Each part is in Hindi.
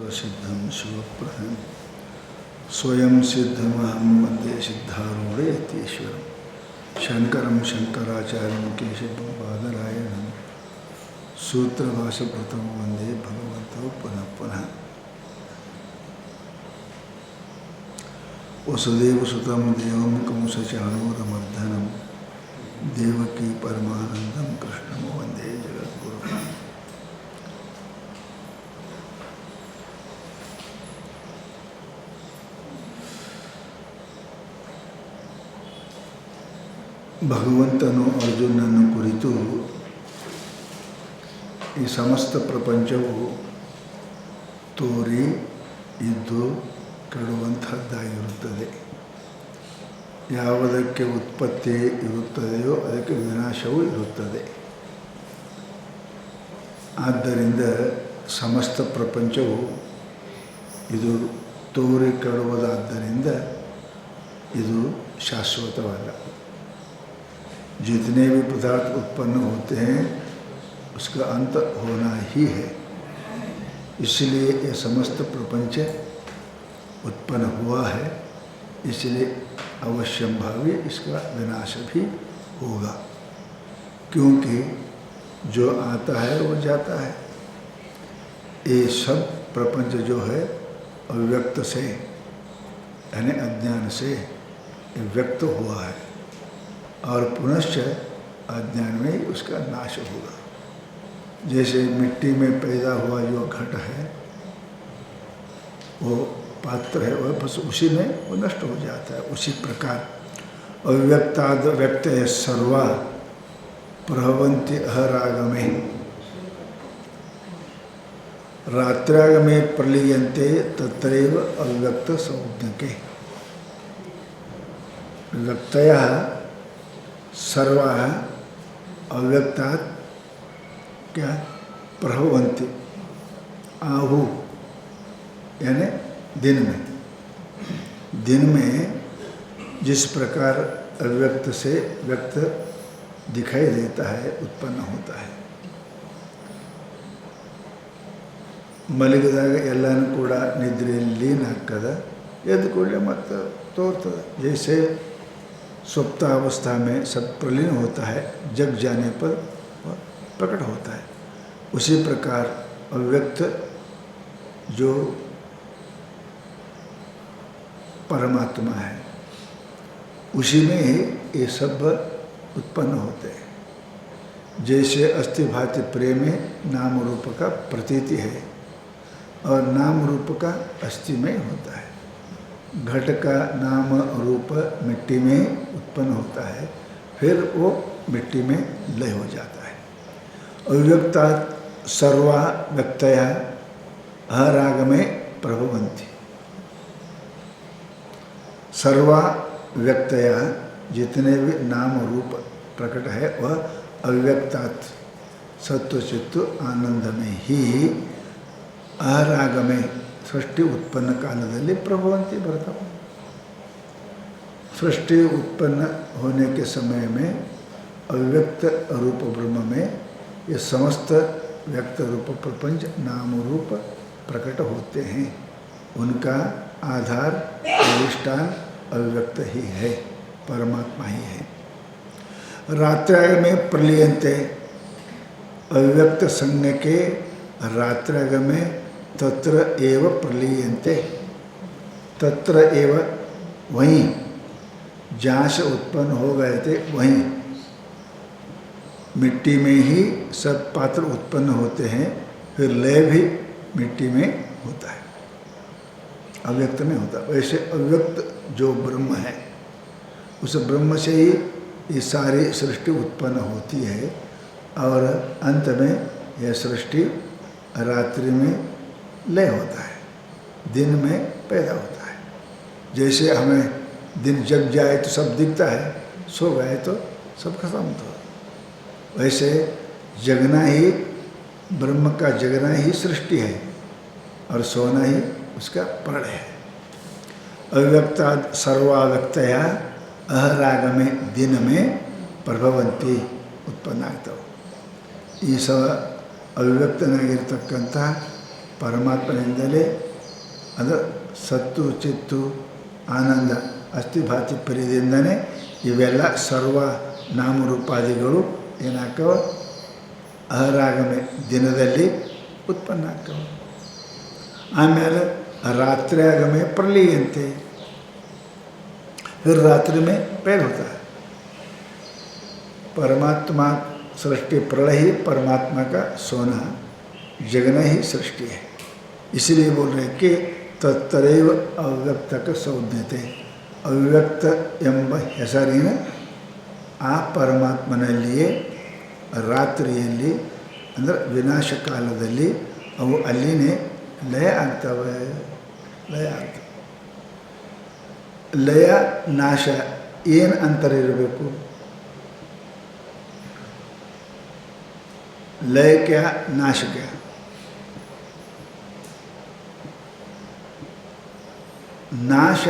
सर्वसिद्धं शिवप्रदं स्वयं सिद्धमहं वन्दे सिद्धारूढयतीश्वरं शङ्करं शङ्कराचार्यं केशवं बादरायणं सूत्रभाष्यकृतं वन्दे भगवतो पुनः पुनः। वसुदेवसुतं देवं कंसचाणूरमर्दनं देवकी परमानन्दं कृष्णं वन्दे जगद्गुरुं। ಭಗವಂತನು ಅರ್ಜುನನ ಕುರಿತು ಈ ಸಮಸ್ತ ಪ್ರಪಂಚವು ತೋರಿ ಇದ್ದು ಕೆಡುವಂಥದ್ದಾಗಿರುತ್ತದೆ. ಯಾವುದಕ್ಕೆ ಉತ್ಪತ್ತಿ ಇರುತ್ತದೆಯೋ ಅದಕ್ಕೆ ವಿನಾಶವೂ ಇರುತ್ತದೆ. ಆದ್ದರಿಂದ ಸಮಸ್ತ ಪ್ರಪಂಚವು ಇದು ತೋರಿ ಕೆಡುವುದಾದ್ದರಿಂದ ಇದು ಶಾಶ್ವತವಲ್ಲ. जितने भी पदार्थ उत्पन्न होते हैं उसका अंत होना ही है. इसलिए ये समस्त प्रपंच उत्पन्न हुआ है, इसलिए अवश्यंभावी इसका विनाश भी होगा. क्योंकि जो आता है वो जाता है. ये सब प्रपंच जो है अव्यक्त से यानी अज्ञान से व्यक्त हुआ है और पुनश्च अज्ञान में ही उसका नाश होगा. जैसे मिट्टी में पैदा हुआ जो घट है वो पात्र है, वह बस उसी में वो नष्ट हो जाता है. उसी प्रकार अव्यक्ताद व्यक्त सर्वा प्रभवन्ति अहरागमे रात्रागमे प्रलीयन्ते तत्रैव अव्यक्त संज्ञके. व्यक्तयः सर्वा अव्यक्तात् क्या प्रभवन्ति आहु यानी दिन में जिस प्रकार अव्यक्त से व्यक्त दिखाई देता है उत्पन्न होता है. ಮಲಗಿದಾಗ ಎಲ್ಲನೂ ಕೂಡ ನಿದ್ರೆಯಲ್ಲಿ ಲೀನ ಆಗ್ತದೆ. ಎದ್ದು ಕೂಡಲೇ ಮತ್ತೆ ತೋರ್ತದೆ. जैसे सुप्तावस्था में सब प्रलीन होता है, जग जाने पर प्रकट होता है. उसी प्रकार अव्यक्त जो परमात्मा है उसी में ही ये सब उत्पन्न होते हैं. जैसे अस्थि भाति प्रेम में नाम रूप का प्रतीति है और नाम रूप का अस्थि में होता है. घट का नाम रूप मिट्टी में उत्पन्न होता है, फिर वो मिट्टी में लय हो जाता है. अव्यक्ता सर्वा व्यक्तया अहराग में प्रभवन्ति. सर्वा व्यक्तया जितने भी नाम रूप प्रकट है वह अव्यक्तात् सत्व चित्त आनंद में ही अहराग में सृष्टि उत्पन्न कालದಲ್ಲಿ प्रभवन्ति ಬರ್ತಾವೆ. सृष्टि उत्पन्न होने के समय में अव्यक्त रूप ब्रह्म में ये समस्त व्यक्त रूप प्रपंच नाम रूप प्रकट होते हैं. उनका आधार अधिष्ठान अव्यक्त ही है, परमात्मा ही है. रात्राग में प्रलीयन्ते अव्यक्त संज्ञ के रात्राग में तत्र एव प्रलीयन्ते. तत्र एव वहीं जहाँ से उत्पन्न हो गए थे वहीं मिट्टी में ही सब पात्र उत्पन्न होते हैं, फिर लय भी मिट्टी में होता है, अव्यक्त में होता है. वैसे अव्यक्त जो ब्रह्म है उस ब्रह्म से ही ये सारी सृष्टि उत्पन्न होती है और अंत में यह सृष्टि रात्रि में लय होता है, दिन में पैदा होता है. जैसे हमें दिन जग जाए तो सब दिखता है, सो गए तो सब खत्म हो. वैसे जगना ही ब्रह्म का जगना ही सृष्टि है और सोना ही उसका प्रण है. अव्यक्ता सर्वाव्यक्तया अहराग में दिन में प्रभवन्ति उत्पन्न ಆಗ್ತವೆ. ಈ ಅವ್ಯಕ್ತನಾಗಿರ್ತಕ್ಕಂಥ ಪರಮಾತ್ಮನಿಂದಲೇ ಅದು ಸತ್ತು ಚಿತ್ತು ಆನಂದ ಅಸ್ಥಿಭಾತಿ ಪ್ರಿಯದಿಂದನೇ ಇವೆಲ್ಲ ಸರ್ವ ನಾಮರೂಪಾದಿಗಳು ಏನಾಗ್ತವೆ ಅಹರಾಗಮೆ ದಿನದಲ್ಲಿ ಉತ್ಪನ್ನ ಆಗ್ತವೆ. ಆಮೇಲೆ रात्र्यागमे प्रलीयन्ते, फिर रात्रि में पैर होता है. परमात्मा सृष्टि प्रलय ही परमात्मा का सोना जगना ही सृष्टि है. इसलिए बोल रहे कि तत्रैव ಅವ್ಯಕ್ತಕ ಸಂಜ್ಞತೆ. ಅವ್ಯಕ್ತ ಎಂಬ ಹೆಸರಿನ ಆ ಪರಮಾತ್ಮನಲ್ಲಿಯೇ ರಾತ್ರಿಯಲ್ಲಿ ಅಂದರೆ ವಿನಾಶ ಕಾಲದಲ್ಲಿ ಅವು ಅಲ್ಲಿನೇ ಲಯ ಆಗ್ತವೆ. ಲಯ ನಾಶ ಏನು ಅಂತರ ಇರಬೇಕು? ಲಯ ಕ್ಯಾ ನಾಶ ಕ್ಯಾ? ನಾಶ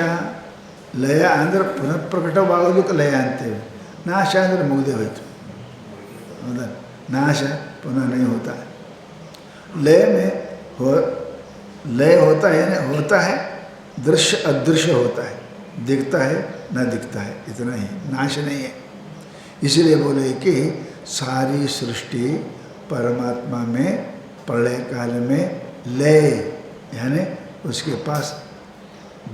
ಲಯ ಅಂದರೆ ಪುನಃ ಪ್ರಕಟವಾಗೋದಕ್ಕೆ ಲಯ ಅಂತೇವೆ. ನಾಶ ಅಂದರೆ ಮುಗಿದೇ ಹೋಯಿತು, ಹೌದಾ? ನಾಶ पुनः नहीं होता है. लय में लय होता है ना, होता है दृश्य अदृश्य होता है, दिखता है न दिखता है, इतना ही, नाश नहीं है. इसलिए बोले कि सारी सृष्टि परमात्मा में प्रलय काल में लय यानी उसके पास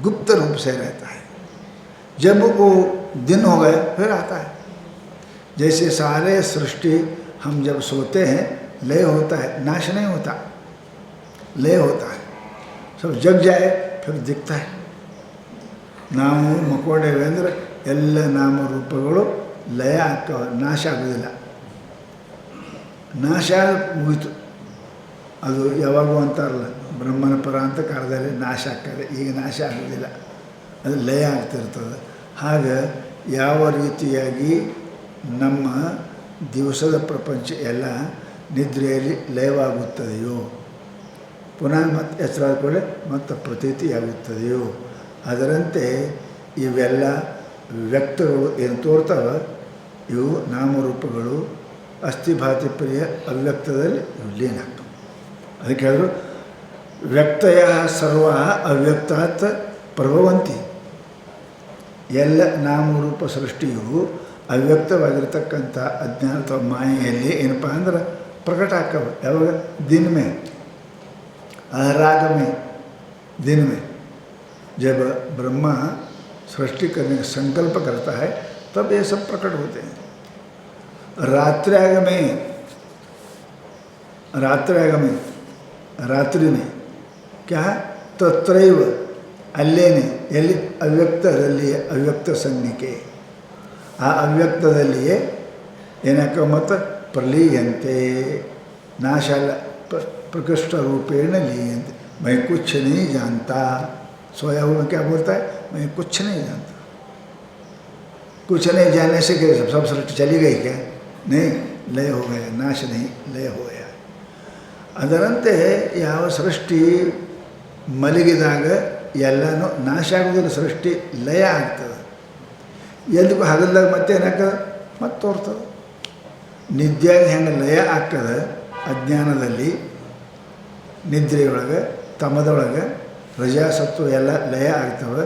गुप्त रूप से रहता है. जब वो दिन हो गए फिर आता है. जैसे सारे सृष्टि हम जब सोते हैं लय होता है, नाश नहीं होता, लय होता है. सब जग जाए फिर दिखता है. ನಾವು ಮಕ್ಕೊಂಡೇವೆ ಅಂದರೆ ಎಲ್ಲ ನಾಮರೂಪಗಳು ಲಯ ಆಗ್ತವೆ, ನಾಶ ಆಗೋದಿಲ್ಲ. ನಾಶ ಮುಗಿತು. ಅದು ಯಾವಾಗೂ ಅಂತಾರಲ್ಲ, ಬ್ರಹ್ಮನ ಪರ ಅಂತ ಕಾಲದಲ್ಲಿ ನಾಶ ಆಗ್ತದೆ, ಈಗ ನಾಶ ಆಗೋದಿಲ್ಲ, ಅದು ಲಯ ಆಗ್ತಿರ್ತದೆ. ಹಾಗೆ ಯಾವ ರೀತಿಯಾಗಿ ನಮ್ಮ ದಿವಸದ ಪ್ರಪಂಚ ಎಲ್ಲ ನಿದ್ರೆಯಲ್ಲಿ ಲಯವಾಗುತ್ತದೆಯೋ, ಪುನಃ ಮತ್ತೆ ಎಚ್ಚರಾದ ಕೂಡಲೇ ಮತ್ತೆ ಪ್ರತೀತಿಯಾಗುತ್ತದೆಯೋ, ಅದರಂತೆ ಇವೆಲ್ಲ ವ್ಯಕ್ತಗಳು ಏನು ತೋರ್ತಾವೆ ಇವು ನಾಮರೂಪಗಳು ಅಸ್ಥಿಭಾತಿ ಪ್ರಿಯ ಅವ್ಯಕ್ತದಲ್ಲಿ ಲೀನ ಆಗ್ತವೆ. ಅದಕ್ಕೆ ಹೇಳಿದ್ರು ವ್ಯಕ್ತಯ ಸರ್ವ ಅವ್ಯಕ್ತಾತ್ ಪ್ರಭವಂತಿ. ಎಲ್ಲ ನಾಮರೂಪ ಸೃಷ್ಟಿಯು ಅವ್ಯಕ್ತವಾಗಿರ್ತಕ್ಕಂಥ ಅಜ್ಞಾನ ಅಥವಾ ಮಾಯೆಯಲ್ಲಿ ಏನಪ್ಪ ಅಂದ್ರೆ ಪ್ರಕಟ ಆಗ್ತವೆ. ಯಾವಾಗ? दिन में, अहराग में, दिन में. जब ब्रह्मा सृष्टि करने का संकल्प करता है तब ये सब प्रकट होते हैं. रात्र्याग में, रात्रि में क्या है? तत्रैव ಅಲ್ಲೇನೆ, ಎಲ್ಲಿ? ಅವ್ಯಕ್ತದಲ್ಲಿಯೇ, ಅವ್ಯಕ್ತ ಸಂಜ್ಞಿಕೆ. ಆ ಅವ್ಯಕ್ತದಲ್ಲಿಯೇ ಏನಕ್ಕ ಮತ್ತು ಪ್ರಲೀಯಂತೆ, ನಾಶ ಅಲ್ಲ, प्रकृष्ट रूपेण लीयंते. मैं कुछ नहीं जानता. सोया हुआ क्या बोलता है? मैं कुछ नहीं जानता. कुछ नहीं जानने से क्या सब सृष्टि चली गई क्या? नहीं, लय हो गया, नाश नहीं, लय हो गया. ಅದರಂತೆ ಯಾವ ಸೃಷ್ಟಿ ಮಲಗಿದಾಗ ಎಲ್ಲನೂ ನಾಶ ಆಗೋದಿಲ್ಲ, ಸೃಷ್ಟಿ ಲಯ ಆಗ್ತದೆ. ಎಲ್ಲಿಗೂ ಹಗಲ್ದಾಗ ಮತ್ತೆ ಏನಾಗ್ತದೆ? ಮತ್ತೆ ತೋರ್ತದೆ. ನಿದ್ಯಾಗ ಹೆಂಗೆ ಲಯ ಆಗ್ತದೆ ಅಜ್ಞಾನದಲ್ಲಿ, ನಿದ್ರೆಯೊಳಗೆ ತಮದೊಳಗೆ ರಜಾಸತ್ವ ಎಲ್ಲ ಲಯ ಆಗ್ತವೆ.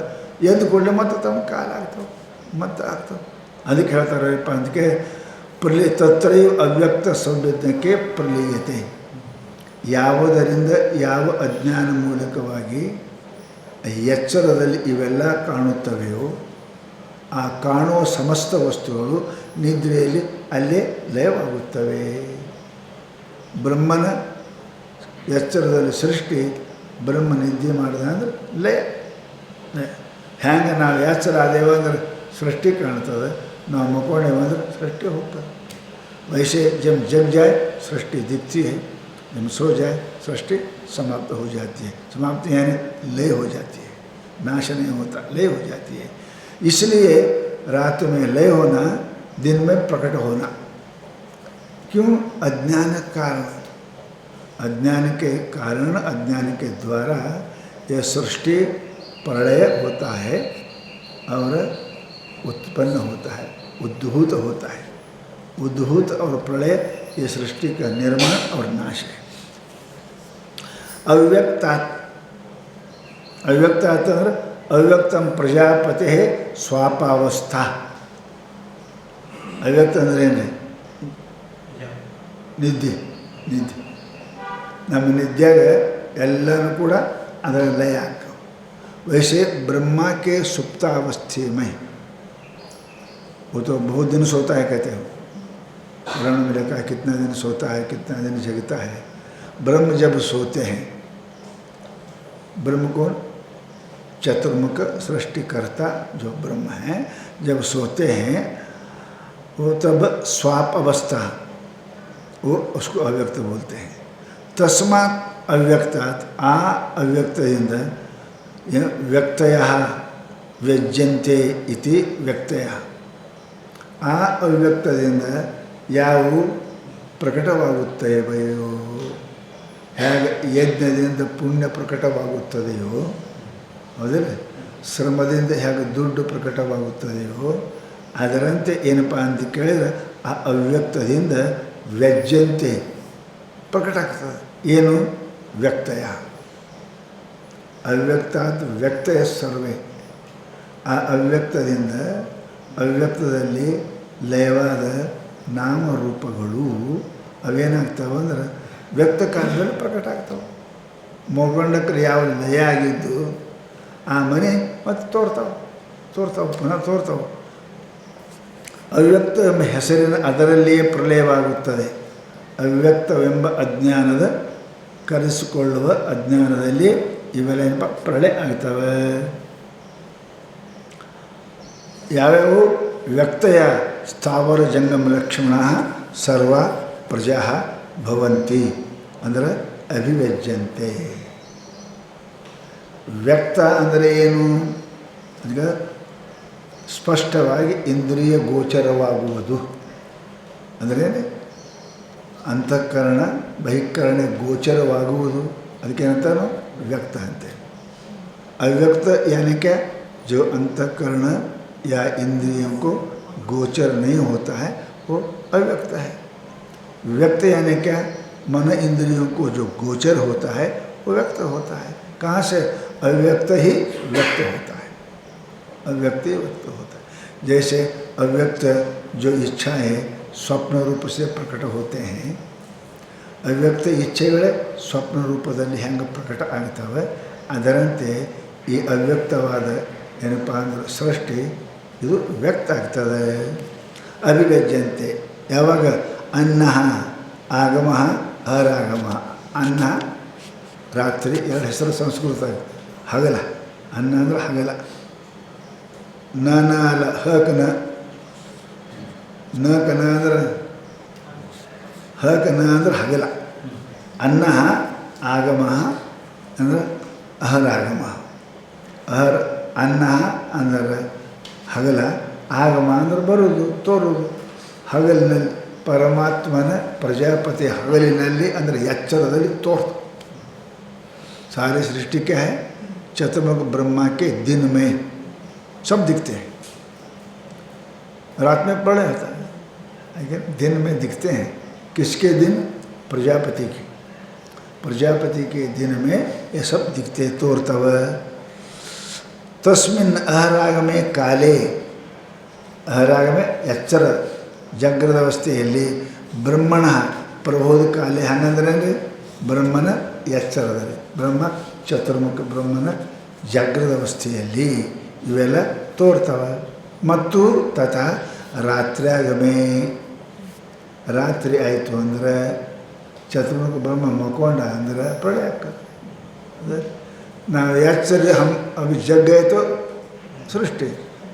ಎದ್ದು ಕೂಡಲೇ ಮತ್ತೆ ತಮ್ಮ ಕಾಲ ಆಗ್ತವೆ, ಮತ್ತೆ ಆಗ್ತವೆ. ಅದಕ್ಕೆ ಹೇಳ್ತಾರಪ್ಪ, ಅದಕ್ಕೆ ತತ್ರೈವ ಅವ್ಯಕ್ತ ಸಂವೇದನೆಗೆ ಪ್ರಲೀಯತೆ. ಯಾವುದರಿಂದ ಯಾವ ಅಜ್ಞಾನ ಮೂಲಕವಾಗಿ ಎಚ್ಚರದಲ್ಲಿ ಇವೆಲ್ಲ ಕಾಣುತ್ತವೆಯೋ ಆ ಕಾಣುವ ಸಮಸ್ತ ವಸ್ತುಗಳು ನಿದ್ರೆಯಲ್ಲಿ ಅಲ್ಲೇ ಲಯವಾಗುತ್ತವೆ. ಬ್ರಹ್ಮನ ಎಚ್ಚರದಲ್ಲಿ ಸೃಷ್ಟಿ, ಬ್ರಹ್ಮ ನಿದ್ದೆ ಮಾಡಿದ ಅಂದ್ರೆ ಲಯ. ಹ್ಯಾಂಗೆ ನಾವು ಎಚ್ಚರ ಆದೇವ ಅಂದ್ರೆ ಸೃಷ್ಟಿ ಕಾಣ್ತದೆ, ನಾವು ಮಕ್ಕೊಂಡೇವ ಅಂದ್ರೆ ಸೃಷ್ಟಿ ಹೋಗ್ತದೆ. वैसे जब जग जाए सृष्टि दिखती है, जब सो जाए सृष्टि समाप्त हो जाती है. समाप्ति यानी लय हो जाती है, नाश नहीं होता, लय हो जाती है. इसलिए रात में लय होना, दिन में प्रकट होना. क्यों? अज्ञान कारण. अज्ञान के कारण, अज्ञान के द्वारा यह सृष्टि प्रलय होता है और उत्पन्न होता है, उद्भूत होता है. उद्भूत और प्रलय ये सृष्टि का निर्माण और नाश है. ಅವ್ಯಕ್ತಾತ್. ಅವ್ಯಕ್ತಾತ್ ಅಂದರೆ ಅವ್ಯಕ್ತಂ ಪ್ರಜಾಪತಿ ಸ್ವಾಪಾವಸ್ಥಾ. ಅವ್ಯಕ್ತ ಅಂದರೆ ಏನು? ನಿದ್ದೆ. ನಿದ್ದೆ ನಮ್ಮ ನಿದ್ಯಾಗ ಎಲ್ಲನೂ ಕೂಡ ಅದರ ಲಯ ಆಗ್ತವೆ. वैसे ब्रह्मा के सुप्तावस्था में वो तो बहुत दिन सोता है कहते हो, पुराण में लिखा है कितना दिन सोता है, कितना दिन जगता है. ब्रह्म जब सोते हैं, ब्रह्म कौन? चतुर्मुख सृष्टिकर्ता जो ब्रह्म है, जब सोते हैं वो तब स्वाप अवस्था, वो उसको अव्यक्त बोलते हैं. तस्मात् अव्यक्तात्, आ अव्यक्तದಿಂದ ವ್ಯಕ್ತಯಃ ವ್ಯಜ್ಯಂತೆ ಇತಿ ವ್ಯಕ್ತಯಃ. ಆ ಅವ್ಯಕ್ತದಿಂದ ಯಾವುವು ಪ್ರಕಟವಾಗುತ್ತವೆಯೋ, ಹೇಗೆ ಯಜ್ಞದಿಂದ ಪುಣ್ಯ ಪ್ರಕಟವಾಗುತ್ತದೆಯೋ, ಹೌದಿಲ್ಲ, ಶ್ರಮದಿಂದ ಹೇಗೆ ದುಡ್ಡು ಪ್ರಕಟವಾಗುತ್ತದೆಯೋ, ಅದರಂತೆ ಏನಪ್ಪ ಅಂತ ಕೇಳಿದರೆ ಆ ಅವ್ಯಕ್ತದಿಂದ ವ್ಯಜ್ಯಂತೆ ಪ್ರಕಟ ಆಗ್ತದೆ. ಏನು? ವ್ಯಕ್ತಯ. ಅವ್ಯಕ್ತಾತ್ ವ್ಯಕ್ತಯ ಸರ್ವೇ. ಆ ಅವ್ಯಕ್ತದಿಂದ ಅವ್ಯಕ್ತದಲ್ಲಿ ಲಯವಾದ ನಾಮರೂಪಗಳು ಅವೇನಾಗ್ತವೆ ಅಂದ್ರೆ ವ್ಯಕ್ತ ಕಾಲದಲ್ಲಿ ಪ್ರಕಟ ಆಗ್ತವೆ. ಮೊಗೊಂಡಕ್ರೆ ಯಾವ ಲಯ ಆಗಿದ್ದು ಆ ಮನೆ ಮತ್ತು ತೋರ್ತಾವೆ ಪುನಃ ತೋರ್ತಾವೆ. ಅವ್ಯಕ್ತ ಎಂಬ ಹೆಸರಿನ ಅದರಲ್ಲಿಯೇ ಪ್ರಲಯವಾಗುತ್ತದೆ. ಅವ್ಯಕ್ತವೆಂಬ ಅಜ್ಞಾನದ ಕರೆಸಿಕೊಳ್ಳುವ ಅಜ್ಞಾನದಲ್ಲಿ ಇವೆಲ್ಲ ಪ್ರಳಯ ಆಗ್ತವೆ. ಯಾವ್ಯಾವು? ವ್ಯಕ್ತಯ ಸ್ಥಾವರ ಜಂಗಮ ಲಕ್ಷಣ ಸರ್ವ ಪ್ರಜಾ ಭವಂತಿ ಅಂದರೆ ಅಭಿವ್ಯಜ್ಯಂತೆ. ವ್ಯಕ್ತ ಅಂದರೆ ಏನು? ಈಗ ಸ್ಪಷ್ಟವಾಗಿ ಇಂದ್ರಿಯ ಗೋಚರವಾಗುವುದು ಅಂದರೆ ಅಂತಃಕರಣ ಬಹಿಃಕರಣ ಗೋಚರವಾಗುವುದು, ಅದಕ್ಕೇನಂತಾನು व्यक्त अंते. अव्यक्त यानी क्या? जो अंतःकरण या इंद्रियों को गोचर नहीं होता है वो अव्यक्त है. व्यक्त यानी क्या? मन इंद्रियों को जो गोचर होता है वो व्यक्त होता है. कहाँ से? अव्यक्त ही व्यक्त होता है. अव्यक्त ही व्यक्त होता है. जैसे अव्यक्त जो इच्छाएं स्वप्न रूप से प्रकट होते हैं, ಅವ್ಯಕ್ತ ಇಚ್ಛೆಗಳೇ ಸ್ವಪ್ನ ರೂಪದಲ್ಲಿ ಹೆಂಗೆ ಪ್ರಕಟ ಆಗ್ತವೆ, ಅದರಂತೆ ಈ ಅವ್ಯಕ್ತವಾದ ಏನಪ್ಪ ಅಂದ್ರೆ ಸೃಷ್ಟಿ ಇದು ವ್ಯಕ್ತ ಆಗ್ತದೆ. ಅಭಿವ್ಯಜ್ಯಂತೆ ಯಾವಾಗ? ಅನ್ನ ಆಗಮ ಅರಾಗಮ. ಅನ್ನ ರಾತ್ರಿ, ಎರಡು ಹೆಸರು ಸಂಸ್ಕೃತ ಹಗಲ. ಅನ್ನ ಅಂದ್ರೆ ಹಗಲ. ನ ಅಲ್ಲ ಹಕನ, ನ ಕನ ಅಂದ್ರೆ ಹಕನ ಅಂದ್ರೆ ಹಗಲ. ಅನ್ನ ಆಗಮ ಅಂದ್ರೆ ಅಹರಾಗಮ. ಅನ್ನ ಅಂದ್ರೆ ಹಗಲ, ಆಗಮ ಅಂದ್ರೆ ಬರುವುದು, ತೋರುವುದು. ಹಗಲಿನಲ್ಲಿ ಪರಮಾತ್ಮನ ಪ್ರಜಾಪತಿ ಹಗಲಿನಲ್ಲಿ ಅಂದರೆ ಎಚ್ಚರದಲ್ಲಿ ತೋರ್ತು. सारी सृष्टि क्या है? चतुर्मुख ब्रह्मा के दिन में सब दिखते हैं. रात में प्रलय होता है लेकिन दिन में दिखते हैं. किसके दिन? प्रजापति के. प्रजापति के दिन में ये सब दिखते तोर्तव. तस्मिन् अहराग में काले, अहराग में ಎಚ್ಚರ ಜಾಗೃತ ಅವಸ್ಥೆಯಲ್ಲಿ ಬ್ರಹ್ಮಣ ಪ್ರಬೋಧ ಕಾಲೆ ಹಂಗಂದ್ರೆ ಬ್ರಹ್ಮನ ಎಚ್ಚರದಲ್ಲಿ, ಬ್ರಹ್ಮ ಚತುರ್ಮುಖ ಬ್ರಹ್ಮನ ಜಾಗೃತ ಅವಸ್ಥೆಯಲ್ಲಿ ಇವೆಲ್ಲ ತೋರ್ತವೆ. ಮತ್ತು ತಥಾ ರಾತ್ರಿಯಾಗಮೇ, ರಾತ್ರಿ ಆಯಿತು ಅಂದರೆ ಚತುರ್ಮುಖ ಬ್ರಹ್ಮ ಮಕ್ಕೊಂಡ ಅಂದರೆ ಪ್ರಳಯ ಆಗ್ತದೆ. ನಾವು ಎಚ್ಚರ हम अभी जग गए तो सृष्टि,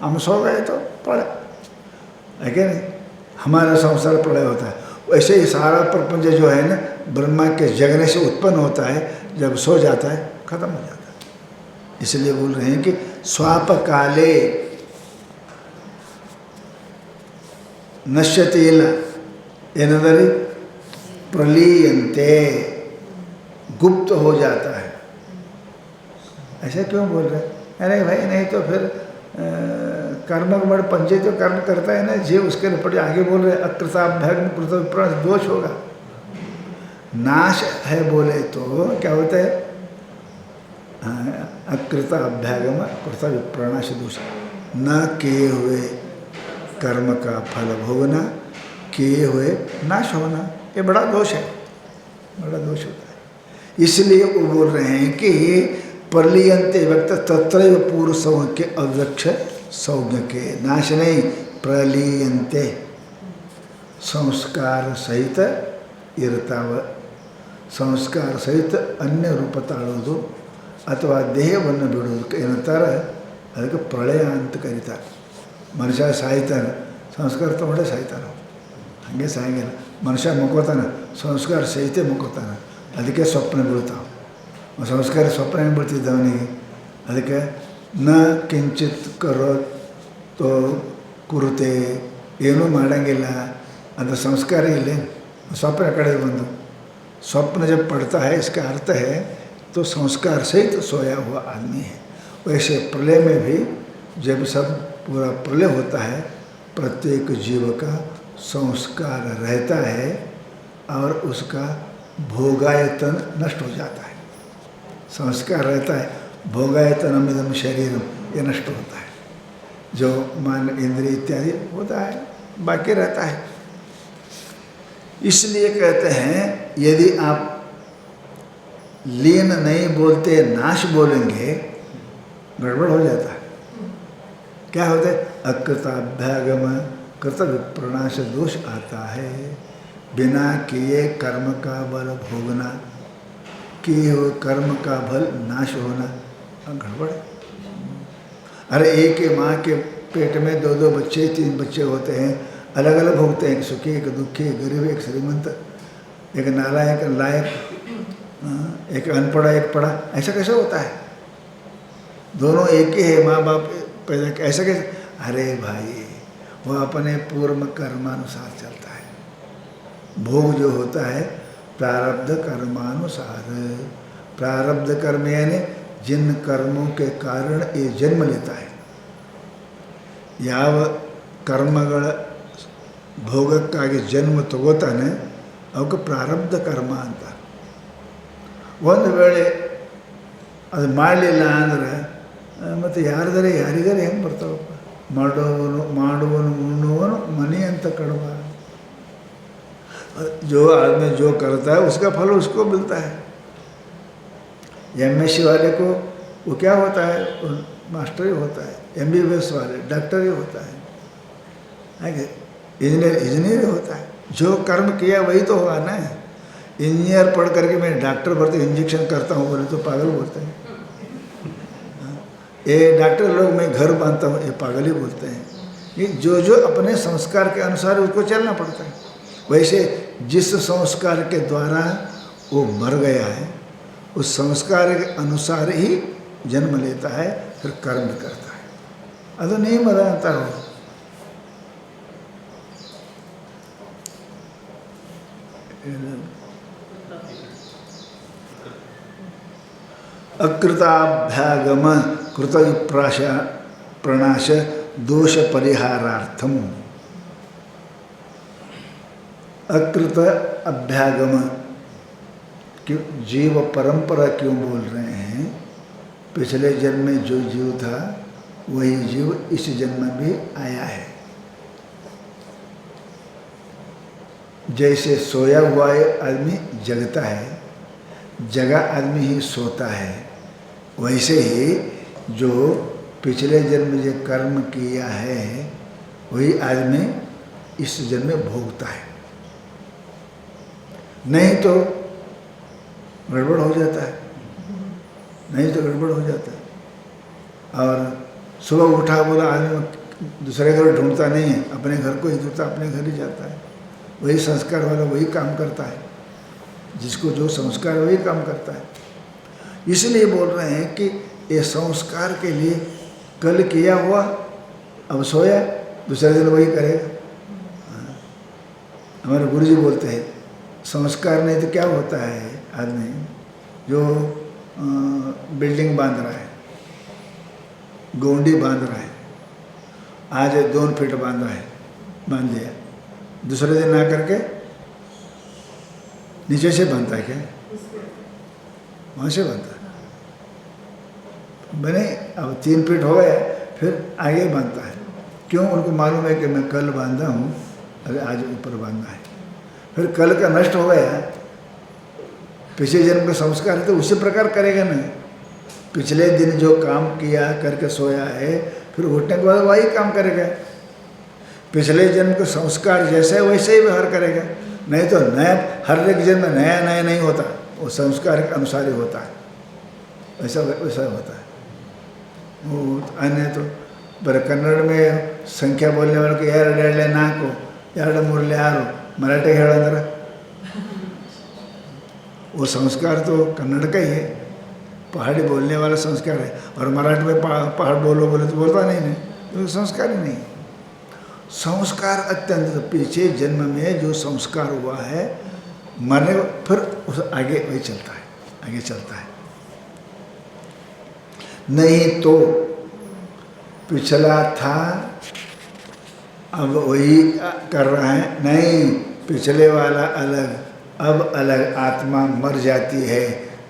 हम सो गए तो प्रलय है क्या नहीं? हमारा संसार प्रलय होता है. वैसे ही सारा प्रपंच जो है ना ब्रह्मा के जगने से उत्पन्न होता है, जब सो जाता है खत्म हो जाता है. इसलिए बोल रहे हैं कि स्वाप काले नश्यति ಇಲ್ಲ ಏನಂದರೆ प्रलीयन्ते, गुप्त हो जाता है. ऐसे क्यों बोल रहे? अरे भाई नहीं तो फिर कर्म बड़ पंचे तो कर्म करता है ना जीव, उसके लिए पड़े आगे बोल रहे अकृताभ्याम कृतविप्राश दोष होगा. नाश है बोले तो क्या होता है? अकृत अभ्यागम कृत विप्रणाश दोष, न किए हुए कर्म का फल भोगना, किए हुए नाश होना, ये बड़ा दोष है, बड़ा दोष होता है। इसलिए वो बोल रहे हैं कि प्रलीयंते व्यक्त तत्रैव पूर्व सौज्ञ के अव्यक्ष सौज्ञ के नाश नहीं, प्रलीयंते संस्कार सहित इरताव, ಸಂಸ್ಕಾರ ಸಹಿತ ಅನ್ಯ ರೂಪ ತಾಳೋದು ಅಥವಾ ದೇಹವನ್ನು ಬಿಡೋದಕ್ಕೆ ಏನಂತಾರೆ, ಅದಕ್ಕೆ ಪ್ರಳಯ ಅಂತ ಕರೀತಾರೆ. ಮನುಷ್ಯ ಸಾಯ್ತಾನೆ, ಸಂಸ್ಕಾರ ತೊಗೊಂಡೇ ಸಾಯ್ತಾನೆ, ಹಾಗೆ ಸಾಯಂಗಿಲ್ಲ. ಮನುಷ್ಯ ಮುಕ್ಕೋತಾನೆ, ಸಂಸ್ಕಾರ ಸಹಿತ ಮುಕ್ಕೋತಾನೆ, ಅದಕ್ಕೆ ಸ್ವಪ್ನ ಬೀಳ್ತಾವೆ. ಸಂಸ್ಕಾರ ಸ್ವಪ್ನ ಏನು ಬೀಳ್ತಿದ್ದ ಅವನಿಗೆ, ಅದಕ್ಕೆ ನ ಕಿಂಚಿತ್ ಕರೋತೋ ಕುರುತೆ, ಏನೂ ಮಾಡೋಂಗಿಲ್ಲ ಅಂತ ಸಂಸ್ಕಾರ ಇಲ್ಲ, ಸ್ವಪ್ನ ಕಡೆ ಬಂದು स्वप्न जब पड़ता है इसका अर्थ है तो संस्कार सहित सोया हुआ आदमी है. वैसे प्रलय में भी जब सब पूरा प्रलय होता है, प्रत्येक जीव का संस्कार रहता है और उसका भोगायतन नष्ट हो जाता है. संस्कार रहता है, भोगायतनम इदम शरीरम, ये नष्ट होता है. जो मन इंद्रिय इत्यादि होता है बाकी रहता है. इसलिए कहते हैं यदि आप लीन नहीं बोलते, नाश बोलेंगे, गड़बड़ हो जाता है. क्या होता है, अकृताभ्यागम कृत विप्रणाश दोष आता है. बिना किए कर्म का बल भोगना, किए हुए कर्म का फल नाश होना, गड़बड़. अरे एक ही माँ के पेट में 2-2 बच्चे 3 बच्चे होते हैं, अलग अलग भोगते हैं, एक सुखी एक दुखी, एक गरीब एक श्रीमंत, एक नालायक लायक, एक अनपढ़ा एक पढ़ा, ऐसा कैसे होता है? दोनों एक ही है, माँ बाप पैदा, ऐसा कैसे? अरे भाई वह अपने पूर्व कर्मानुसार चलता है. भोग जो होता है प्रारब्ध कर्मानुसार, प्रारब्ध कर्म यानी जिन कर्मों के कारण ये जन्म लेता है. ಯಾವ ಕರ್ಮಗಳ ಭೋಗಕ್ಕಾಗಿ ಜನ್ಮ ತಗೋತಾನೆ ಅವಕ್ಕೆ ಪ್ರಾರಬ್ಧ ಕರ್ಮ ಅಂತ. ಒಂದು ವೇಳೆ ಅದು ಮಾಡಲಿಲ್ಲ ಅಂದರೆ ಮತ್ತು ಯಾರಿಗಾರೆ ಹೆಂಗೆ ಬರ್ತಾವಪ್ಪ? ಮಾಡುವನು ಉಣ್ಣುವನು ಮನೆ ಅಂತ ಕಡವ. जो आदमी जो करता है उसका फल उसको मिलता है. MSc वाले को वो क्या होता है, मास्टर ही होता है. MBBS वाले डॉक्टर ही होता है, इंजीनियर होता है. जो कर्म किया वही तो होगा ना. इंजीनियर पढ़ करके मैं डॉक्टर भरते इंजेक्शन करता हूँ बोले तो पागल बोलते हैं. ये डॉक्टर लोग मैं घर बांधता हूँ, ये पागल ही बोलते हैं. ये जो अपने संस्कार के अनुसार उसको चलना पड़ता है. वैसे जिस संस्कार के द्वारा वो मर गया है, उस संस्कार के अनुसार ही जन्म लेता है, फिर कर्म करता है. ಅದು ನಿಯಮದ ಅಂತಾರೆ. अकृताभ्यागम कृत प्रणाश दोष परिहारार्थम. अकृत अभ्यागम क्यों जीव परंपरा क्यों बोल रहे हैं? पिछले जन्म में जो जीव था वही जीव इस जन्म में भी आया है. जैसे सोया हुआ आदमी जगता है, जगा आदमी ही सोता है, वैसे ही जो पिछले जन्म में जो कर्म किया है वही आदमी इस जन्म में भोगता है. नहीं तो गड़बड़ हो जाता है, नहीं तो गड़बड़ हो जाता है. और सुबह उठा बोला आदमी दूसरे घर ढूंढता नहीं है, अपने घर को ही ढूंढता, अपने घर ही जाता है. वही संस्कार वाला वही काम करता है, जिसको जो संस्कार वही काम करता है. इसलिए बोल रहे हैं कि ये संस्कार के लिए कल किया हुआ अब सोया, दूसरे दिन वही करेगा. हमारे गुरुजी बोलते हैं संस्कार नहीं तो क्या होता है, आदमी जो बिल्डिंग बांध रहा है, गोंडी बांध रहा है, आज 2 फीट बांध रहा है, बांध लिया, दूसरे दिन ना करके नीचे से बांधता है क्या, वहाँ से बांधता है. बने, अब 3 फीट हो गया, फिर आगे बांधता है। क्यों? उनको मालूम है कि मैं कल बांधा हूँ, अरे आज ऊपर बांधना है। फिर कल का नष्ट हो गया, पिछले जन्म का संस्कार है तो उसी प्रकार करेगा नहीं। पिछले दिन जो काम किया करके सोया है, फिर उठने के बाद वही काम करेगा। पिछले जन्म का संस्कार जैसे है वैसे ही व्यवहार करेगा। नहीं तो नया, हर एक जन्म में नया नया नहीं होता, वो संस्कार के अनुसार ही होता है, वैसा वैसा होता है। वो अन्य तो बड़े कन्नड़ में संख्या बोलने वालों को 2 2 4 2 3 6 मराठी ಹೇಳಂದ್ರೆ वो संस्कार तो कन्नड़ का ही है, पहाड़ी बोलने वाला संस्कार है। और मराठी में पहाड़ बोलो बोले तो बोलता नहीं, तो संस्कार ही नहीं। संस्कार अत्यंत, पीछे जन्म में जो संस्कार हुआ है, मरने फिर उस आगे वही चलता है, आगे चलता है। नहीं तो पिछला था अब वही कर रहा है, नहीं पिछले वाला अलग, अब अलग आत्मा मर जाती है,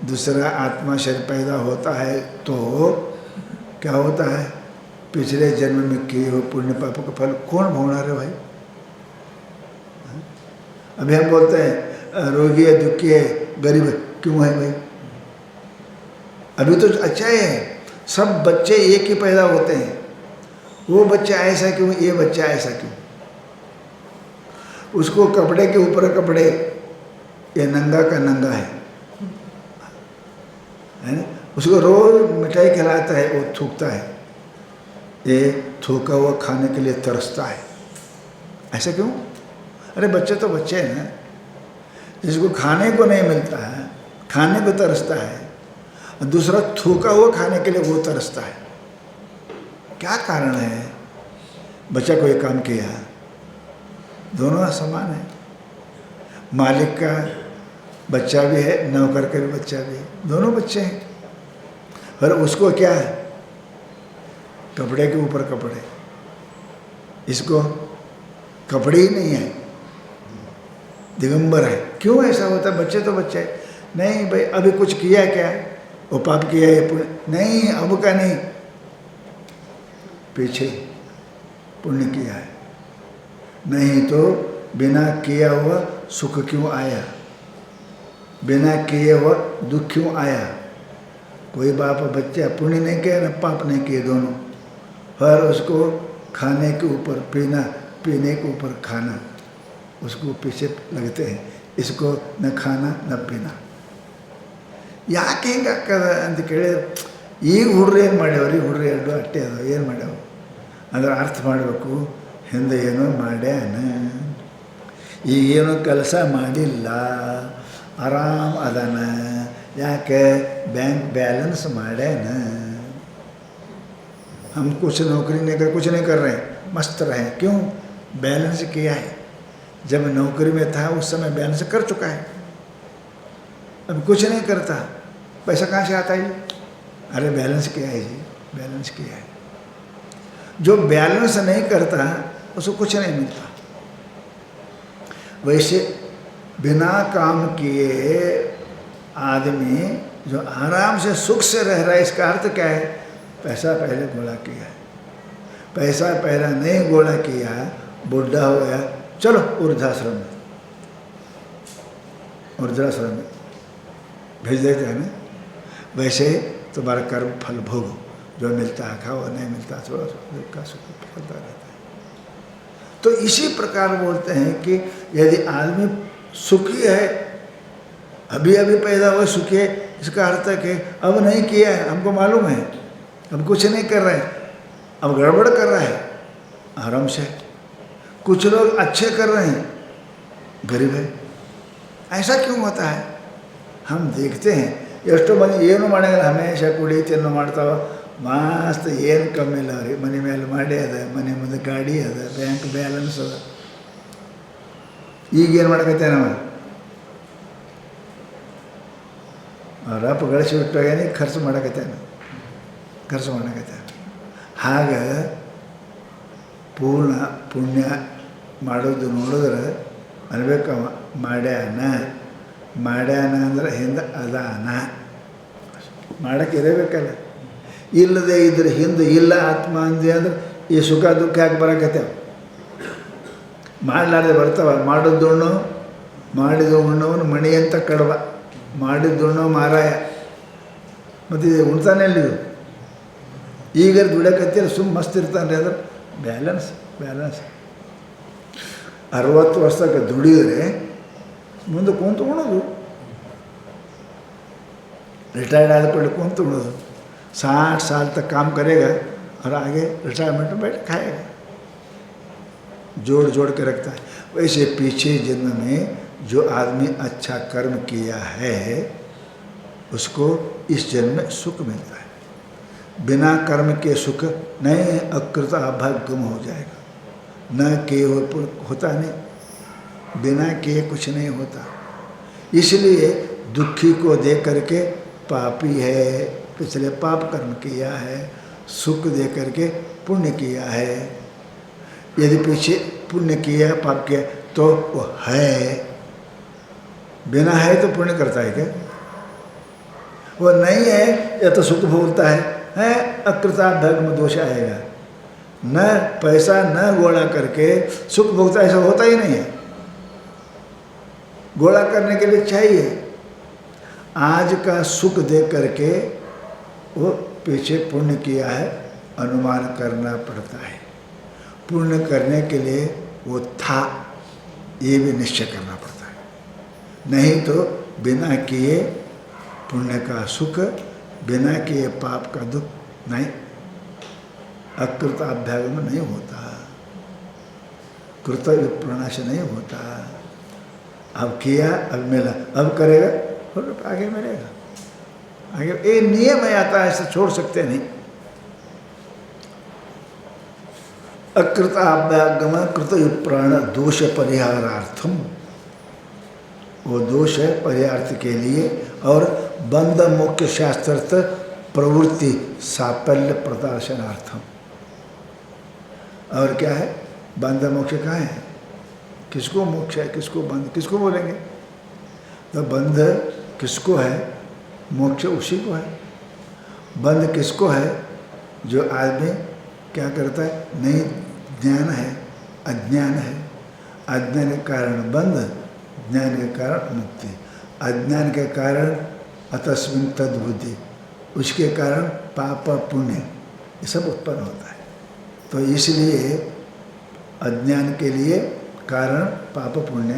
दूसरा आत्मा शरीर पैदा होता है, तो क्या होता है? पिछले जन्म में किए हुए पुण्य पापों का फल कौन भोगना रहे भाई? अभी हम बोलते हैं रोगी है, दुखी है, गरीब है, क्यों है भाई? अभी तो अच्छा है, सब बच्चे एक ही पैदा होते हैं, वो बच्चा ऐसा क्यों, ये बच्चा ऐसा क्यों? उसको कपड़े के ऊपर कपड़े, ये नंगा का नंगा है ना? उसको रोज मिठाई खिलाता है, वो थूकता है, ये थूका हुआ खाने के लिए तरसता है, ऐसा क्यों? अरे बच्चे तो बच्चे हैं ना, जिसको खाने को नहीं मिलता है, खाने को तरसता है, और दूसरा थूका हुआ खाने के लिए वो तरसता है। क्या कारण है? बच्चा कोई काम किया, दोनों समान है। मालिक का बच्चा भी है, नौकर का भी बच्चा भी है, दोनों बच्चे हैं। और उसको क्या है? कपड़े के ऊपर कपड़े, इसको कपड़े ही नहीं है, दिगंबर है। क्यों ऐसा होता है? बच्चे तो बच्चे हैं। नहीं भाई अभी कुछ किया क्या, वो पाप किया है पुण्य नहीं, अब का नहीं, पीछे पुण्य किया है। नहीं तो बिना किया हुआ सुख क्यों आया, बिना किए हुआ दुख क्यों आया? कोई बाप बच्चा पुण्य नहीं किया ना पाप नहीं किए, दोनों, और उसको खाने के ऊपर पीना, पीने के ऊपर खाना, उसको पीछे लगते हैं। इसको न खाना न पीना। ಯಾಕೆ ಹಿಂಗೆ ಆಗ್ತದೆ ಅಂತ ಕೇಳಿದ್ರೆ, ಈಗ ಹುಡ್ರು ಏನು ಮಾಡ್ಯಾವ್ರಿ, ಹುಡ್ರು ಎರಡು ಅಟ್ಟೆ ಅದಾವ, ಏನು ಮಾಡ್ಯಾವ ಅಂದ್ರೆ ಅರ್ಥ ಮಾಡಬೇಕು. ಹಿಂದೆ ಏನೋ ಮಾಡ್ಯಾನ, ಈಗೇನೋ ಕೆಲಸ ಮಾಡಿಲ್ಲ, ಆರಾಮ್ ಅದಾನ, ಯಾಕೆ बैंक बैलेंस ಮಾಡ್ಯಾನ। हम कुछ नौकरी नहीं कर, कुछ नहीं कर रहे हैं, मस्त रहे, क्यों? बैलेंस किया है। जब नौकरी में था उस समय बैलेंस कर चुका है, अब कुछ नहीं करता, पैसा कहाँ से आता है? अरे बैलेंस किया है जी, बैलेंस किया है। जो बैलेंस नहीं करता उसको कुछ नहीं मिलता। वैसे बिना काम किए आदमी जो आराम से सुख से रह रहा है, इसका अर्थ क्या है? पैसा पहले गोला किया है, पैसा पहला नहीं गोला किया, बुढ़ा हो गया, चलो वृद्धाश्रम में, वृद्धाश्रम में भेज देते हैं ना। वैसे तुम्हारा कर्म फल भोगो, जो मिलता है खाओ, नहीं मिलता थोड़ा सा दुख का सुख फलता रहता है। तो इसी प्रकार बोलते हैं कि यदि आदमी सुखी है, अभी अभी पैदा हुआ सुखी है, इसका अर्थ है कि अब नहीं किया है, हमको मालूम है, अब कुछ नहीं कर रहे हैं, अब गड़बड़ कर रहा है आराम से। कुछ लोग अच्छे कर रहे हैं, गरीब है, ऐसा क्यों होता है? हम देखते हैं ಎಷ್ಟೋ ಮಂದಿ ಏನು ಮಾಡಂಗಿಲ್ಲ, ಹಮೇಶ ಕುಡಿ ತಿನ್ನು ಮಾಡ್ತಾವ, ಮಸ್ತ್ ಏನು ಕಮ್ಮಿ ಇಲ್ಲ ಅವ್ರಿಗೆ, ಮನೆ ಮೇಲೆ ಮಾಡಿ ಅದ, ಮನೆ ಮುಂದೆ ಗಾಡಿ ಅದ, ಬ್ಯಾಂಕ್ ಬ್ಯಾಲೆನ್ಸ್ ಅದ. ಈಗೇನು ಮಾಡಕತ್ತೆ ನಾವು? ರಪ್ಪ ಗಳಿಸಿ ಬಿಟ್ಟೋಗೇನಿ ಖರ್ಚು ಮಾಡಕತ್ತೇನೆ, ಖರ್ಚು ಮಾಡಕತ್ತೆ. ಹಾಗೆ ಪೂರ್ಣ ಪುಣ್ಯ ಮಾಡೋದು ನೋಡಿದ್ರೆ ಅನ್ಬೇಕವ ಮಾಡ್ಯಾನ, ಮಾಡ್ಯಾನ ಅಂದ್ರೆ ಹಿಂದೆ ಅದಾನ, ಮಾಡೋಕ್ಕೆ ಇರಬೇಕಲ್ಲ. ಇಲ್ಲದೆ ಇದ್ರೆ ಹಿಂದೆ ಇಲ್ಲ ಆತ್ಮ ಅಂದೆ ಅಂದ್ರೆ ಈ ಸುಖ ದುಃಖ ಯಾಕೆ ಬರಕತ್ತೇವೆ? ಮಾಡಲಾರ್ದೆ ಬರ್ತಾವ. ಮಾಡಿದ ಉಣ್ಣವನು ಮಣಿ ಅಂತ ಕಡವ, ಮಾಡಿದ್ದುಣ್ಣೋ ಮಾರಾಯ. ಮತ್ತು ಇದು ಉಣ್ತಾನೆ ಅಲ್ಲಿದು. ಈಗ ದುಡಿಯಕತ್ತೀರ ಮಸ್ತ್ ಇರ್ತಾನೆ ಅಂದ್ರೆ ಬ್ಯಾಲೆನ್ಸ್ 60 ವರ್ಷಕ್ಕೆ ದುಡಿದರೆ ಮುಂದೆ ಕುಂತು ಉಣೋದು, रिटायर्ड आदि पर कौन तो 60 साल तक काम करेगा और आगे रिटायरमेंट में बैठ खाएगा, जोड़ के रखता है। वैसे पीछे जन्म में जो आदमी अच्छा कर्म किया है उसको इस जन्म में सुख मिलता है। बिना कर्म के सुख नहीं, अकृत अभाग्यम हो जाएगा। न किए होता नहीं, बिना किए कुछ नहीं होता। इसलिए दुखी को देख करके पापी है, पिछले पाप कर्म किया है, सुख दे करके पुण्य किया है। यदि पीछे पुण्य किया पाप किया तो वो है, बिना है तो पुण्य करता है क्या? वो नहीं है या तो सुख भोगता है अकृताभाग में दोष आएगा। न पैसा न गोला करके सुख भोगता, ऐसा होता ही नहीं है। गोला करने के लिए चाहिए, आज का सुख दे करके वो पीछे पुण्य किया है अनुमान करना पड़ता है। पुण्य करने के लिए वो था ये भी निश्चय करना पड़ता है, नहीं तो बिना किए पुण्य का सुख, बिना किए पाप का दुख नहीं, अकृत अभ्याग में नहीं होता, कृत विप्रणाश नहीं होता। अब किया अब मिला, अब करेगा और आगे मिलेगा, आगे ये नियम है, आता है, ऐसे छोड़ सकते नहीं। अकृत अभ्यागम कृत विप्राण दोष परिहारार्थम, वो दोष है परिहार्थ के लिए, और बंध मुख्य शास्त्रार्थ प्रवृत्ति साफल्य प्रदर्शनार्थम। और क्या है? बंध मोक्ष कहाँ है? किसको मोक्ष है, किसको बंध, किसको बोलेंगे? तो बंध किसको है, मोक्ष उसी को है। बंध किसको है? जो आदमी क्या करता है, नहीं ज्ञान है, अज्ञान है, अज्ञान के कारण बंध, ज्ञान के कारण मुक्ति। अज्ञान के कारण अतस्मिन् तद्बुद्धि, उसके कारण पाप पुण्य ये सब उत्पन्न होता है। तो इसलिए अज्ञान के लिए कारण पाप पुण्य,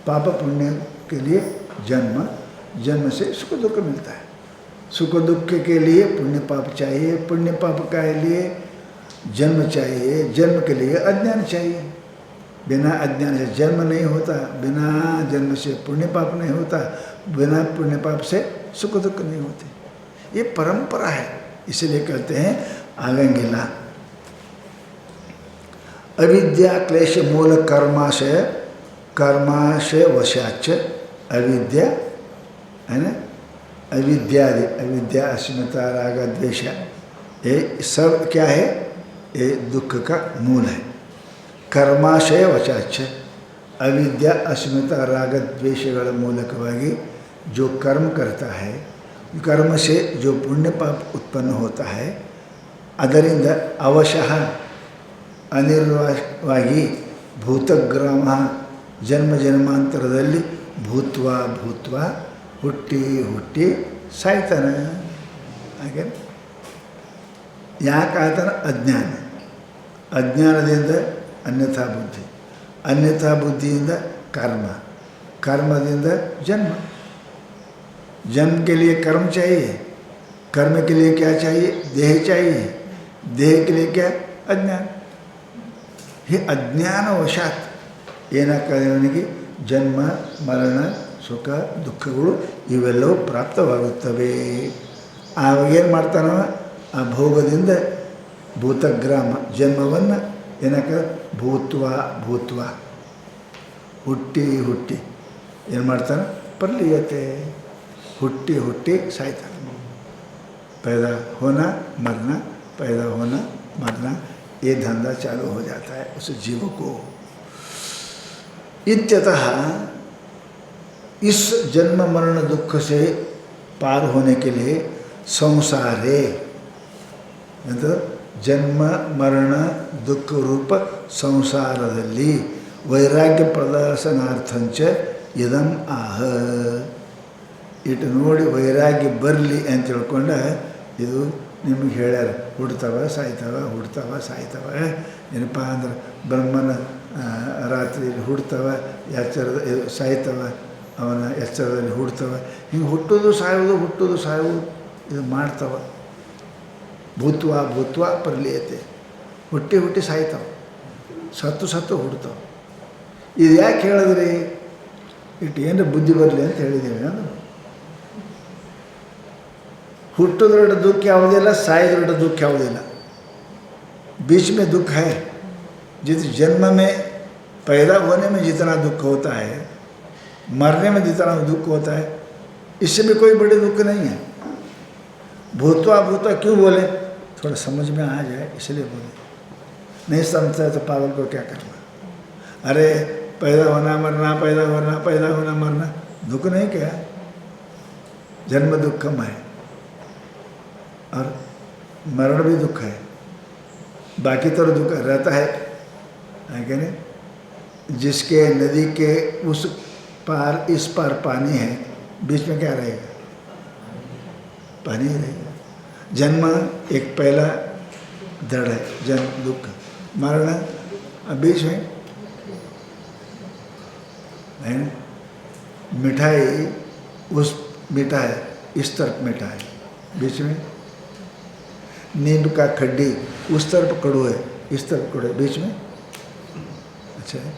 पाप पुण्य के लिए जन्म, जन्म से सुख दुख मिलता है। सुख दुख के लिए पुण्य पाप चाहिए, पुण्य पाप के लिए जन्म चाहिए, जन्म के लिए अज्ञान चाहिए। बिना अज्ञान से जन्म नहीं होता, बिना जन्म से पुण्य पाप नहीं होता, बिना पुण्य पाप से सुख दुख नहीं होते। ये परंपरा है, इसलिए कहते हैं आगंगिला। अविद्या क्लेश मूल कर्माशय वशाच, अविद्या है ना, अविद्यादि, अविद्या अस्मिता राग द्वेष, ये सब क्या है? ये दुख का मूल है। कर्माशय वशाच, अविद्या अस्मिता राग द्वेषಗಳ ಮೂಲಕವಾಗಿ जो कर्म करता है, कर्म से जो पुण्य पाप उत्पन्न होता है, ಅದರಿಂದ ಅವಶಃ ಅನಿರ್ವಾಹವಾಗಿ ಭೂತಗ್ರಾಮ ಜನ್ಮ ಜನ್ಮಾಂತರದಲ್ಲಿ ಭೂತ್ವ ಹುಟ್ಟಿ ಸಾಯ್ತಾನೆ. ಹಾಗೆ ಯಾಕೆ ಆಯ್ತಾನೆ? ಅಜ್ಞಾನದಿಂದ ಅನ್ಯಥಾ ಬುದ್ಧಿ, ಅನ್ಯಥಾ ಬುದ್ಧಿಯಿಂದ कर्मದಿಂದ जन्म के लिए कर्म चाहिए, कर्म के लिए क्या चाहिए? देह चाहिए, देह के लिए क्या? अज्ञान। ये अज्ञान वशात ಏನಾಗ್ತದೆ? ಜನ್ಮ ಮರಣ ಸುಖ ದುಃಖಗಳು ಇವೆಲ್ಲವೂ ಪ್ರಾಪ್ತವಾಗುತ್ತವೆ. ಆವಾಗ ಏನು ಮಾಡ್ತಾನವ? ಆ ಭೋಗದಿಂದ ಭೂತಗ್ರಾಮ ಜನ್ಮವನ್ನು ಏನಕ್ಕೆ ಭೂತ್ವ ಹುಟ್ಟಿ ಏನು ಮಾಡ್ತಾನೆ? परलियते, ಹುಟ್ಟಿ ಸಾಯ್ತಾನೆ। पैदा होना मरना, पैदा होना मरना, ये धंधा चालू हो जाता है उस जीव को। इत्यतः इस जन्म मरण दुख से पार होने के लिए संसारे ಅಂತ ಜನ್ಮ ಮರಣ ದುಃಖ ರೂಪ ಸಂಸಾರದಲ್ಲಿ ವೈರಾಗ್ಯ ಪ್ರದರ್ಶನಾರ್ಥಂಚ ಇದಂ ಆಹ. ಇಟ್ಟು ನೋಡಿ ವೈರಾಗ್ಯ ಬರಲಿ ಅಂತ ತಿಳ್ಕೊಂಡ ಇದು ನಿಮಗೆ ಹೇಳ್ಯಾರ. ಹುಡ್ತಾವ ಸಾಯ್ತಾವ, ಹುಡ್ತಾವ ಸಾಯ್ತಾವ. ಏನಪ್ಪ ಅಂದ್ರೆ ಬ್ರಹ್ಮನ ರಾತ್ರಿಯಲ್ಲಿ ಹುಡ್ತಾವ, ಎಚ್ಚರದ ಸಾಯ್ತಾವ, ಅವನ ಎಚ್ಚರದಲ್ಲಿ ಹುಡ್ತಾವ. ಹಿಂಗೆ ಹುಟ್ಟೋದು ಸಾಯೋದು ಹುಟ್ಟೋದು ಸಾಯೋದು ಇದು ಮಾಡ್ತಾವ. ಭೂತ್ವ ಭೂತ್ವ ಪರ್ಲಿಯತೆ, ಹುಟ್ಟಿ ಹುಟ್ಟಿ ಸಾಯ್ತಾವ, ಸತ್ತು ಸತ್ತು ಹುಡ್ತಾವ. ಇದು ಯಾಕೆ ಹೇಳಿದ್ರಿ? ಇಟ್ಟು ಏನರ ಬುದ್ಧಿ ಬರಲಿ ಅಂತ ಹೇಳಿದ್ದೇವೆ. ಅಂದ್ರೆ ಹುಟ್ಟೋದ್ರೊಡ दुख ಯಾವುದಿಲ್ಲ, ಸಾಯೋದ್ರೊಡ दुख ಯಾವುದಿಲ್ಲ. बीच में दुख है. जिस जन्म में पैदा होने में जितना दुख होता है, मरने में जितना दुख होता है, इससे भी कोई बड़े दुख नहीं है. भूतवा भूतवा क्यों बोले? थोड़ा समझ में आ जाए इसलिए बोले. नहीं समझता है तो पागल को क्या करना. अरे पैदा होना मरना, पैदा होना पैदा होना मरना दुख नहीं क्या? जन्म दुखम है और मरण भी दुख है. बाकी तो दुख रहता है क्या नहीं? जिसके नदी के उस पार इस पार पानी है, बीच में क्या रहेगा? पानी ही रहेगा. जन्म एक पहला दड़ है, जन्म दुख. मरण अब बीच में है. मिठाई उस मीठा है, इस तरफ मीठा है, बीच में नींद का खड्डी उस तरफ कड़ू है, इस तरफ कड़ू है, बीच में अच्छा है.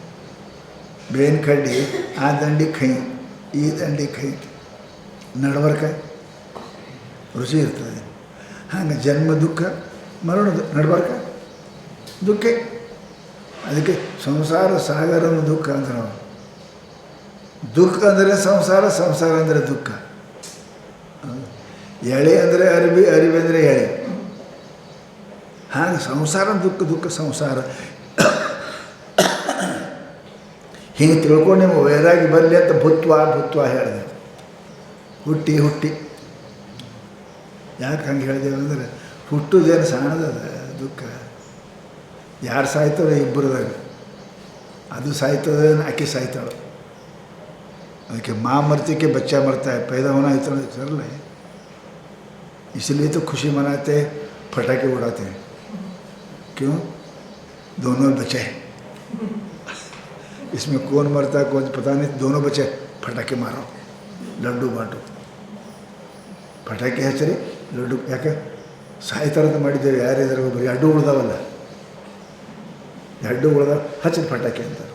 बेन खड्डी आ ದಂಡಿ ಕೈ, ಈ ದಂಡಿ ಕೈ, ನಡವರ್ಕ ರುಚಿ ಇರ್ತದೆ. ಹಾಗೆ ಜನ್ಮ ದುಃಖ, ಮರಣ ನಡವರ್ಕ ದುಃಖ. ಅದಕ್ಕೆ ಸಂಸಾರ ಸಾಗರನ ದುಃಖ ಅಂದ್ರೆ ನಾವು. ದುಃಖ ಅಂದರೆ ಸಂಸಾರ, ಸಂಸಾರ ಅಂದರೆ ದುಃಖ. ಎಳೆ ಅಂದರೆ ಅರಿವಿ, ಅರಿವಿ ಅಂದರೆ ಎಳೆ. ಹಾಗೆ ಸಂಸಾರ ದುಃಖ, ದುಃಖ ಸಂಸಾರ. ಹಿಂಗೆ ತಿಳ್ಕೊಂಡು ನೀವು ವೈರಾಗಿ ಬರಲಿ ಅಂತ ಭೂತ್ವ ಭೂತ್ವ ಹೇಳಿದೆ. ಹುಟ್ಟಿ ಹುಟ್ಟಿ ಯಾಕೆ ಹಂಗೆ ಹೇಳಿದೆವು ಅಂದರೆ ಹುಟ್ಟುದೇನು ಸಣ್ಣದದ ದುಃಖ. ಯಾರು ಸಾಯ್ತಾರೋ ಇಬ್ಬರದಾಗ, ಅದು ಸಾಯ್ತದೆ ಆಕೆ ಸಾಯ್ತಾಳೆ. ಅದಕ್ಕೆ माँ मरती के बच्चा मरता है, पैदा होना इतना सरल है. इसलिए तो खुशी मनाते हैं, पटाखे उड़ाते हैं. क्यों? दोनों बचे हैं. इसमें कौन मरता है कौन पता नहीं, दोनों बचे. पटाखे मारो, लड्डू बांटो. ಪಟಾಕಿ ಹಚ್ಚರಿ, ಲಡ್ಡು. ಯಾಕೆ ಸಾಯ್ತಾರಂತ ಮಾಡಿದ್ದೇವೆ. ಯಾರಿದ್ದಾರೆ ಒಬ್ಬರು ಎರಡು ಉಳ್ದಾವಲ್ಲ, ಎರಡು ಉಳ್ದ ಹಚ್ಚಿದ ಪಟಾಕಿ ಅಂತಾರೆ,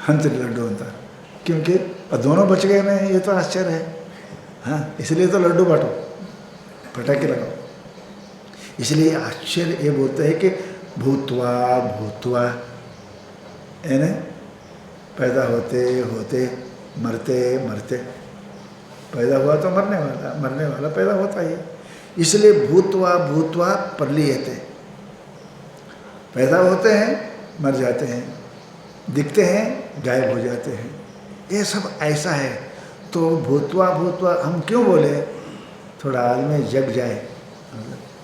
हंसरी लड्डू अंता. क्योंकि दोनों बच गए ना, ये तो आश्चर्य है. हाँ, इसलिए तो लड्डू बांटो, पटाखे लगाओ. इसलिए आश्चर्य ये बोलते हैं कि भूतवा भूतवा, यानी पैदा होते होते मरते मरते. पैदा हुआ तो मरने वाला पैदा होता ही. इसलिए भूतवा भूतवा प्रलीयते. पैदा होते हैं, मर जाते हैं, दिखते हैं, गायब हो जाते हैं. ये सब ऐसा है. तो भूतवा भूतवा हम क्यों बोले? थोड़ा आदमी जग जाए.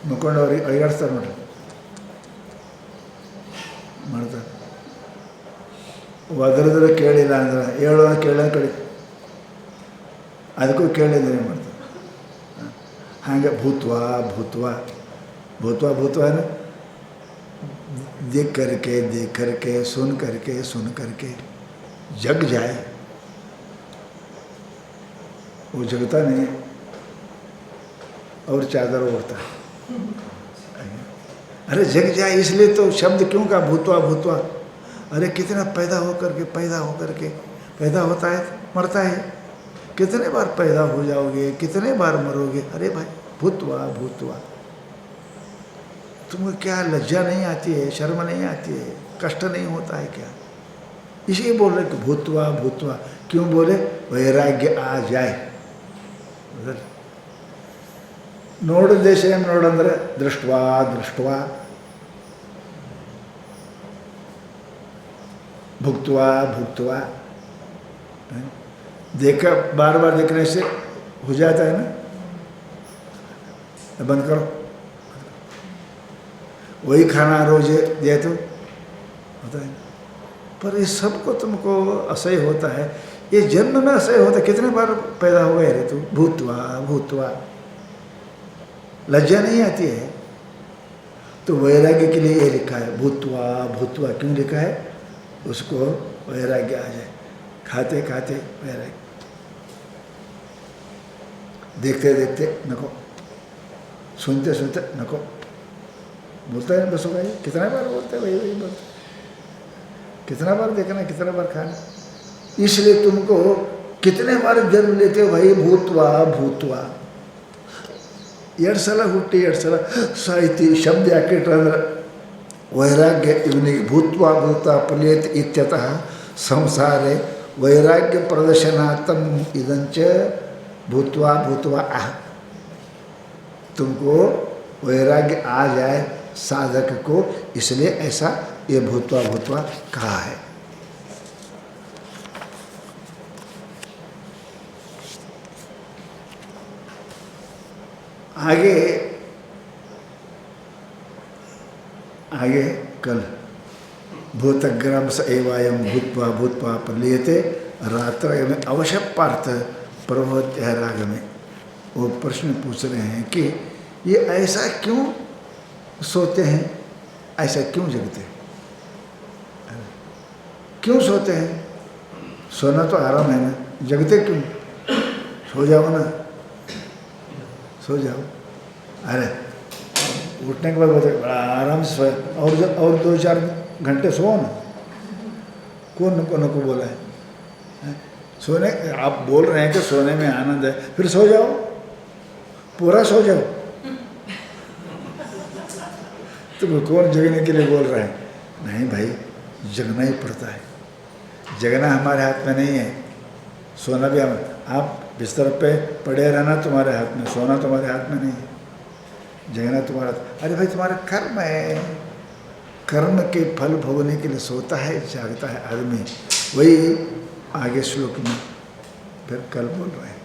मुकोंड अड़गड़ता नोड्री ಮಾಡ್ತಾರೆ. ಒದರಿದ್ರೆ ಕೇಳಿಲ್ಲ ಅಂದ್ರೆ ಹೇಳೋದು ಕೇಳೋದು ಕಡೆ, ಅದಕ್ಕೂ ಕೇಳಿದ್ರೆ ಏನು ಮಾಡ್ತಾರೆ. ಹಾಗೆ ಭೂತ್ವಾ ಭೂತ್ವಾ भूतवा भूतवा है. देख करके सुन करके जग जाए. वो जगता नहीं है और चादर ओढ़ता है. अरे जग जाए इसलिए तो शब्द क्यों का भूतवा भूतवा. अरे कितना पैदा होकर के पैदा होता है, मरता है. कितने बार पैदा हो जाओगे, कितने बार मरोगे. अरे भाई भूतवा भूतवा. तुमको क्या लज्जा नहीं आती है, शर्म नहीं आती है, कष्ट नहीं होता है क्या? इसी बोल रहे कि भूतवा भूतवा. क्यों बोले? वैराग्य आ जाए. नोड़ देश नोड़ंದ್ರೆ दृष्ट्वा दृष्ट्वा, भुक्त्वा भुक्त्वा. देखा बार बार देखने से हो जाता है ना. बंद करो, वही खाना रोज दे तो होता है। पर ये सबको तुमको असह्य होता है, ये जन्म में असह्य होता है। कितने बार पैदा हो गए रे तू, भूतवा भूतवा, लज्जा नहीं आती है। तो वैराग्य के लिए ये लिखा है, भूतवा भूतवा क्यों लिखा है? उसको वैराग्य आ जाए, खाते खाते वैराग्य, देखते देखते नको, सुनते सुनते नको। बोलता है बस होगा, कितना बार बोलते हैं, वही वही बोलते, कितना बार देखना, कितना बार खाना। इसलिए तुमको कितने बार जन्म लेते हो भाई, भूतवा भूतवा, 2 ಸಲ ಹುಟ್ಟಿ 2 ಸಲ ಸಾಹಿತಿ ಶಬ್ದ ಯಾಕೆ ಇಟ್ಟಂದ್ರೆ ವೈರಾಗ್ಯ ಇವನಿಗೆ ಭೂತ್ವಾ ಭೂತ ಫಲೇತ್ ಇತ್ಯತಃ ಸಂಸಾರೆ वैराग्य प्रदर्शनार्थम इदंच भूतवा भूतवा आह। तुमको वैराग्य आ जाए साधक को, इसलिए ऐसा ये भूतवा भूतवा कहा है। आगे आगे कल भूतग्राम स एवायम भूतवा भूतवा प्रलीयते रात्र में अवश्य पार्थ प्रभवत्य राग में वो प्रश्न पूछ रहे हैं कि ये ऐसा क्यों सोते हैं, ऐसा क्यों जगते हैं, क्यों सोते हैं? सोना तो आराम है ना, जगते क्यों? सो जाओ ना, सो जाओ। अरे उठने के बाद बताए बड़ा आराम से सोए, और 2-4 घंटे सो ना। कौन को बोला है? सोने, आप बोल रहे हैं कि सोने में आनंद है, फिर सो जाओ, पूरा सो जाओ। तो कौन जगने के लिए बोल रहा है? नहीं भाई, जगना ही पड़ता है। जगना हमारे हाथ में नहीं है, सोना भी आप बिस्तर पे पड़े रहना तुम्हारे हाथ में, सोना तुम्हारे हाथ में नहीं है, जगना तुम्हारा। अरे भाई तुम्हारा कर्म है, कर्म के फल भोगने के लिए सोता है जागता है आदमी। वही आगे श्लोक में फिर कल बोल रहे हैं।